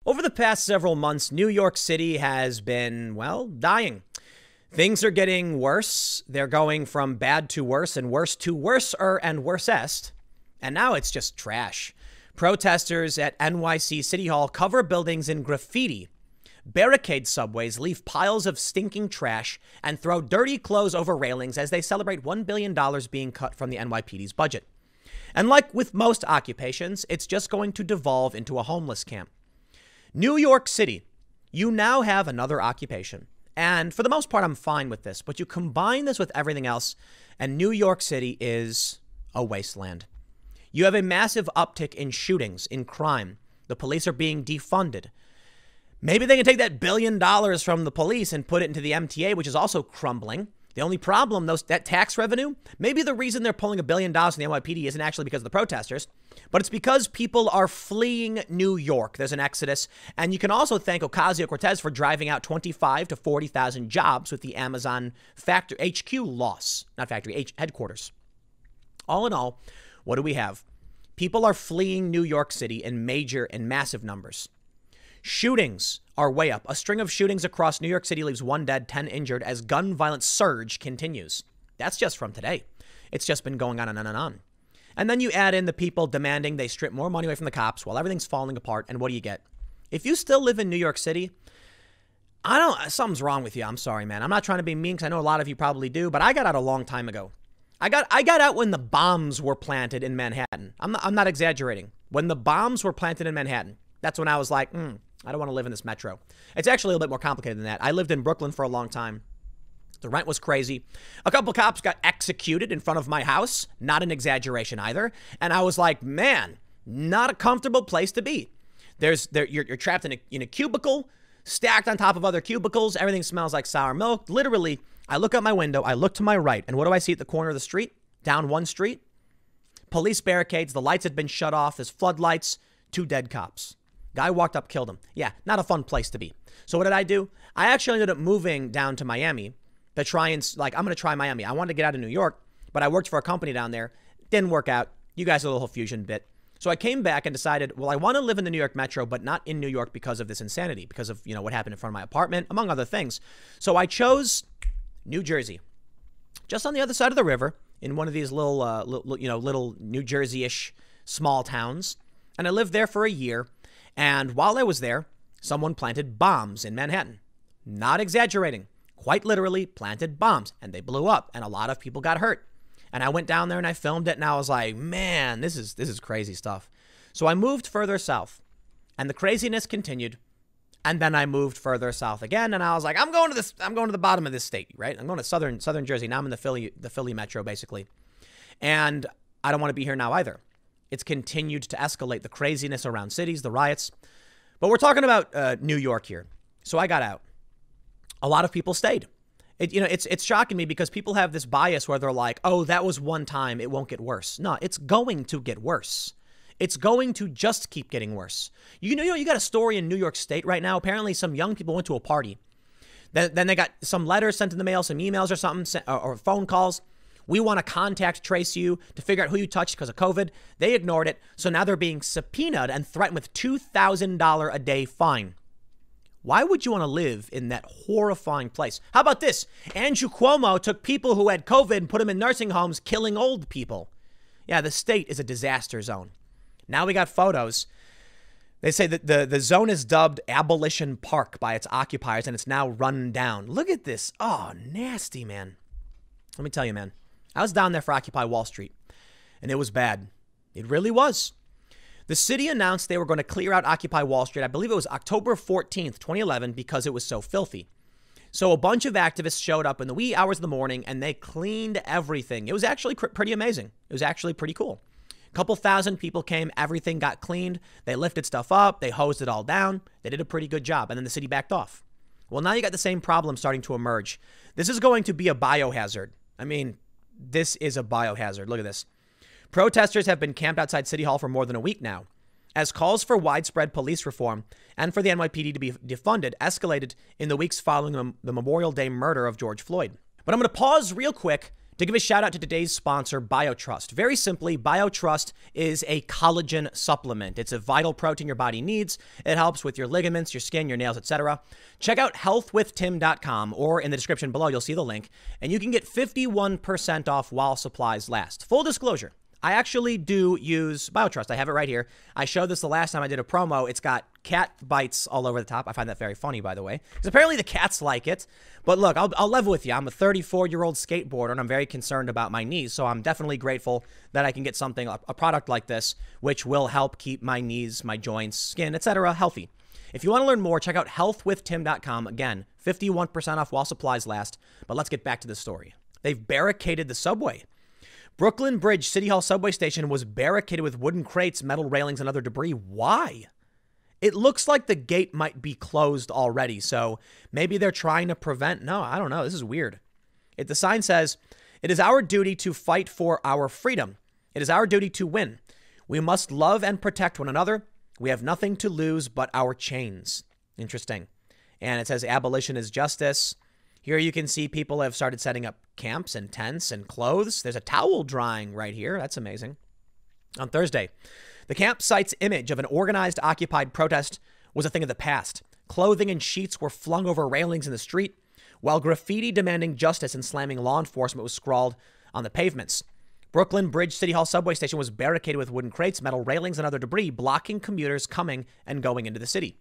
Over the past several months, New York City has been, well, dying. Things are getting worse. They're going from bad to worse and worse to worser and worsest. And now it's just trash. Protesters at NYC City Hall cover buildings in graffiti, barricade subways, leave piles of stinking trash, and throw dirty clothes over railings as they celebrate $1 billion being cut from the NYPD's budget. And like with most occupations, it's just going to devolve into a homeless camp. New York City, you now have another occupation. And for the most part, I'm fine with this. But you combine this with everything else, and New York City is a wasteland. You have a massive uptick in shootings, in crime. The police are being defunded. Maybe they can take that $1 billion from the police and put it into the MTA, which is also crumbling. The only problem, that tax revenue, maybe the reason they're pulling $1 billion from the NYPD isn't actually because of the protesters, but it's because people are fleeing New York. There's an exodus. And you can also thank Ocasio-Cortez for driving out 25 to 40,000 jobs with the Amazon factory HQ loss, not factory, headquarters. All in all, what do we have? People are fleeing New York City in major and massive numbers. Shootings are way up. A string of shootings across New York City leaves 1 dead, 10 injured as gun violence surge continues. That's just from today. It's just been going on and on and on. And then you add in the people demanding they strip more money away from the cops while everything's falling apart. And what do you get? If you still live in New York City, something's wrong with you. I'm sorry, man. I'm not trying to be mean because I know a lot of you probably do, but I got out a long time ago. I got out when the bombs were planted in Manhattan. I'm not exaggerating. When the bombs were planted in Manhattan, that's when I was like, I don't want to live in this metro. It's actually a little bit more complicated than that. I lived in Brooklyn for a long time. The rent was crazy. A couple of cops got executed in front of my house. Not an exaggeration either. And I was like, man, not a comfortable place to be. You're trapped in a cubicle, stacked on top of other cubicles. Everything smells like sour milk. Literally, I look out my window, I look to my right, and what do I see at the corner of the street? Down one street? Police barricades, the lights had been shut off, there's floodlights, 2 dead cops. Guy walked up, killed him. Yeah, not a fun place to be. So what did I do? I actually ended up moving down to Miami to try and, I'm going to try Miami. I wanted to get out of New York, but I worked for a company down there. Didn't work out. You guys are the whole fusion bit. So I came back and decided, well, I want to live in the New York metro, but not in New York because of this insanity, because of, what happened in front of my apartment, among other things. So I chose New Jersey, just on the other side of the river in one of these little New Jersey-ish small towns. And I lived there for a year. And while I was there, someone planted bombs in Manhattan. Not exaggerating. Quite literally planted bombs. And they blew up. And a lot of people got hurt. And I went down there and I filmed it. And I was like, man, this is crazy stuff. So I moved further south. And the craziness continued. And then I moved further south again. And I was like, I'm going to the bottom of this state, right? I'm going to southern Jersey. Now I'm in the Philly metro, basically. And I don't want to be here now either. It's continued to escalate, the craziness around cities, the riots. But we're talking about New York here. So I got out. A lot of people stayed. It's shocking me because people have this bias where they're like, oh, that was one time. It won't get worse. No, it's going to get worse. It's going to just keep getting worse. You got a story in New York State right now. Apparently, some young people went to a party. Then they got some letters sent in the mail, some emails or something, or phone calls. We want to contact trace you to figure out who you touched because of COVID. They ignored it. So now they're being subpoenaed and threatened with $2,000 a day fine. Why would you want to live in that horrifying place? How about this? Andrew Cuomo took people who had COVID and put them in nursing homes, killing old people. Yeah, the state is a disaster zone. Now we got photos. They say that the zone is dubbed Abolition Park by its occupiers, and it's now run down. Look at this. Oh, nasty, man. Let me tell you, man. I was down there for Occupy Wall Street, and it was bad. It really was. The city announced they were going to clear out Occupy Wall Street. I believe it was October 14th, 2011, because it was so filthy. So a bunch of activists showed up in the wee hours of the morning, and they cleaned everything. It was actually pretty amazing. It was actually pretty cool. A couple thousand people came. Everything got cleaned. They lifted stuff up. They hosed it all down. They did a pretty good job, and then the city backed off. Well, now you got the same problem starting to emerge. This is going to be a biohazard. I mean, this is a biohazard. Look at this. Protesters have been camped outside City Hall for more than a week now, as calls for widespread police reform and for the NYPD to be defunded escalated in the weeks following the Memorial Day murder of George Floyd. But I'm going to pause real quick to give a shout out to today's sponsor, BioTrust. Very simply, BioTrust is a collagen supplement. It's a vital protein your body needs. It helps with your ligaments, your skin, your nails, etc. Check out healthwithtim.com, or in the description below, you'll see the link, and you can get 51% off while supplies last. Full disclosure, I actually do use BioTrust. I have it right here. I showed this the last time I did a promo. It's got cat bites all over the top. I find that very funny, by the way, because apparently the cats like it. But look, I'll level with you. I'm a 34-year-old skateboarder, and I'm very concerned about my knees. So I'm definitely grateful that I can get something, a product like this, which will help keep my knees, my joints, skin, etc. healthy. If you want to learn more, check out healthwithtim.com. Again, 51% off while supplies last. But let's get back to the story. They've barricaded the subway. Brooklyn Bridge City Hall subway station was barricaded with wooden crates, metal railings, and other debris. Why? It looks like the gate might be closed already, so maybe they're trying to prevent. No, I don't know. This is weird. The sign says, "It is our duty to fight for our freedom. It is our duty to win. We must love and protect one another. We have nothing to lose but our chains." Interesting. And it says abolition is justice. Here you can see people have started setting up camps and tents and clothes. There's a towel drying right here. That's amazing. On Thursday, the campsite's image of an organized occupied protest was a thing of the past. Clothing and sheets were flung over railings in the street, while graffiti demanding justice and slamming law enforcement was scrawled on the pavements. Brooklyn Bridge City Hall subway station was barricaded with wooden crates, metal railings, and other debris, blocking commuters coming and going into the city.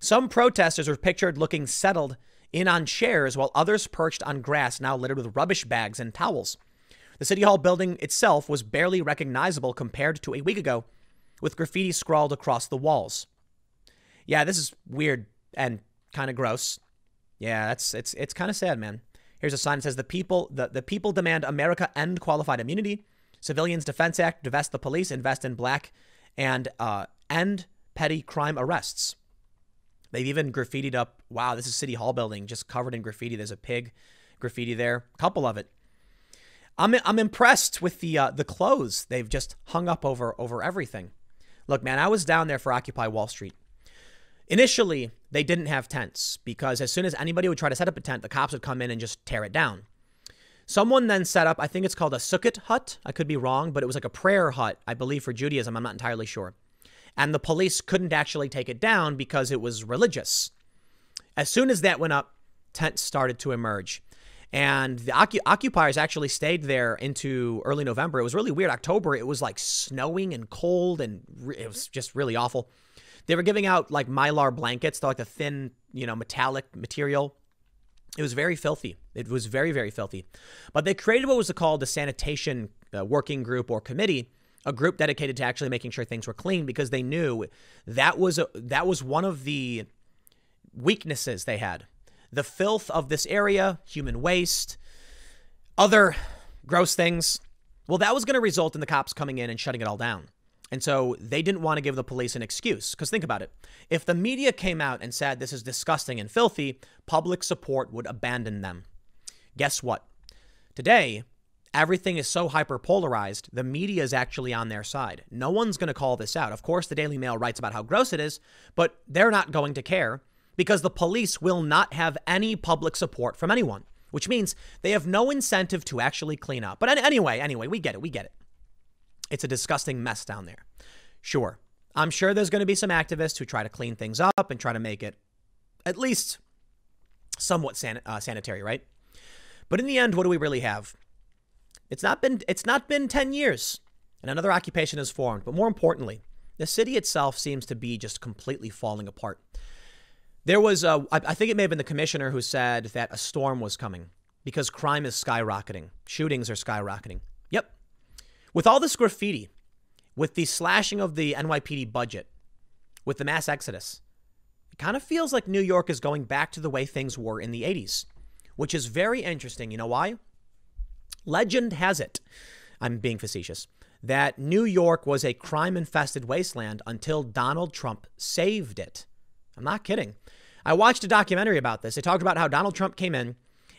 Some protesters were pictured looking settled in on chairs, while others perched on grass now littered with rubbish bags and towels. The City Hall building itself was barely recognizable compared to a week ago, with graffiti scrawled across the walls. Yeah, this is weird and kind of gross. Yeah, it's kind of sad, man. Here's a sign that says the people demand America end qualified immunity, Civilians Defense Act, divest the police, invest in black, and end petty crime arrests. They've even graffitied up. Wow, this is City Hall building just covered in graffiti. There's a pig graffiti there, a couple of it. I'm impressed with the clothes they've just hung up over everything. Look, man, I was down there for Occupy Wall Street. Initially, they didn't have tents because as soon as anybody would try to set up a tent, the cops would come in and just tear it down. Someone then set up, I think it's called a sukkot hut. I could be wrong, but it was like a prayer hut, I believe, for Judaism. I'm not entirely sure. And the police couldn't actually take it down because it was religious. As soon as that went up, tents started to emerge. And the occupiers actually stayed there into early November. It was really weird. October, it was like snowing and cold, and it was just really awful. They were giving out like Mylar blankets. They're like the thin, metallic material. It was very filthy. It was very, very filthy. But they created what was called a sanitation working group or committee, a group dedicated to actually making sure things were clean, because they knew that was one of the weaknesses they had. The filth of this area, human waste, other gross things. Well, that was going to result in the cops coming in and shutting it all down. And so they didn't want to give the police an excuse. Because think about it. If the media came out and said this is disgusting and filthy, public support would abandon them. Guess what? Today, everything is so hyper-polarized, the media is actually on their side. No one's going to call this out. Of course, the Daily Mail writes about how gross it is, but they're not going to care because the police will not have any public support from anyone, which means they have no incentive to actually clean up. But anyway, we get it. It's a disgusting mess down there. Sure, I'm sure there's going to be some activists who try to clean things up and try to make it at least somewhat sanitary, right? But in the end, what do we really have? It's not been 10 years and another occupation has formed. But more importantly, the city itself seems to be just completely falling apart. There was, I think it may have been the commissioner who said that a storm was coming because crime is skyrocketing. Shootings are skyrocketing. Yep. With all this graffiti, with the slashing of the NYPD budget, with the mass exodus, it kind of feels like New York is going back to the way things were in the 80s, which is very interesting. You know why? Legend has it, I'm being facetious, that New York was a crime-infested wasteland until Donald Trump saved it. I'm not kidding. I watched a documentary about this. They talked about how Donald Trump came in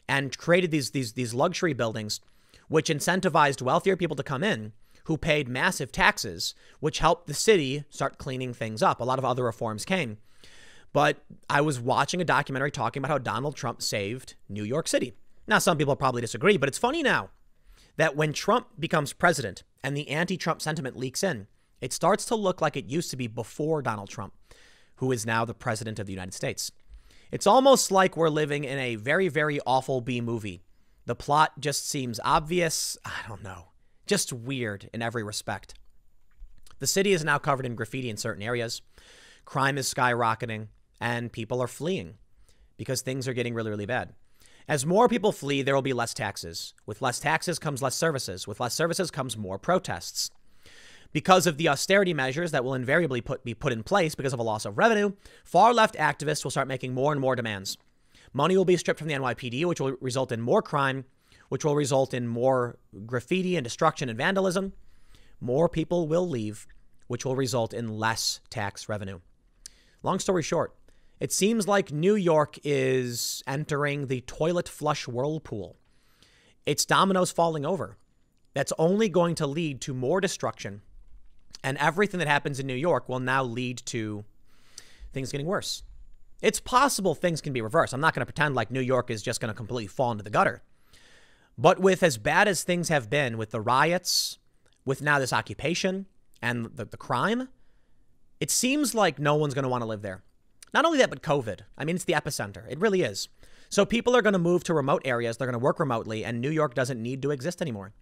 and created these luxury buildings, which incentivized wealthier people to come in who paid massive taxes, which helped the city start cleaning things up. A lot of other reforms came. But I was watching a documentary talking about how Donald Trump saved New York City. Now, some people probably disagree, but it's funny now. that when Trump becomes president and the anti-Trump sentiment leaks in, it starts to look like it used to be before Donald Trump, who is now the president of the United States. It's almost like we're living in a very, very awful B movie. The plot just seems obvious. I don't know. Just weird in every respect. The city is now covered in graffiti in certain areas. Crime is skyrocketing and people are fleeing because things are getting really, really bad. As more people flee, there will be less taxes. With less taxes comes less services. With less services comes more protests. Because of the austerity measures that will invariably be put in place because of a loss of revenue, far-left activists will start making more and more demands. Money will be stripped from the NYPD, which will result in more crime, which will result in more graffiti and destruction and vandalism. More people will leave, which will result in less tax revenue. Long story short, it seems like New York is entering the toilet flush whirlpool. It's dominoes falling over. That's only going to lead to more destruction. And everything that happens in New York will now lead to things getting worse. It's possible things can be reversed. I'm not going to pretend like New York is just going to completely fall into the gutter. But with as bad as things have been, with the riots, with now this occupation and the crime, it seems like no one's going to want to live there. Not only that, but COVID. I mean, it's the epicenter. It really is. So people are going to move to remote areas. They're going to work remotely, and New York doesn't need to exist anymore.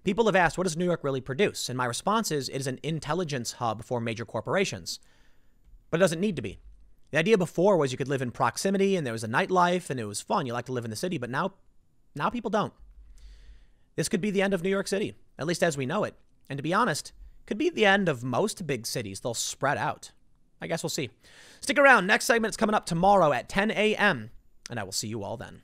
People have asked, what does New York really produce? And my response is, it is an intelligence hub for major corporations. But it doesn't need to be. The idea before was you could live in proximity and there was a nightlife and it was fun. You like to live in the city, but now people don't. This could be the end of New York City, at least as we know it. And to be honest, could be the end of most big cities. They'll spread out. I guess we'll see. Stick around. Next segment is coming up tomorrow at 10 a.m. and I will see you all then.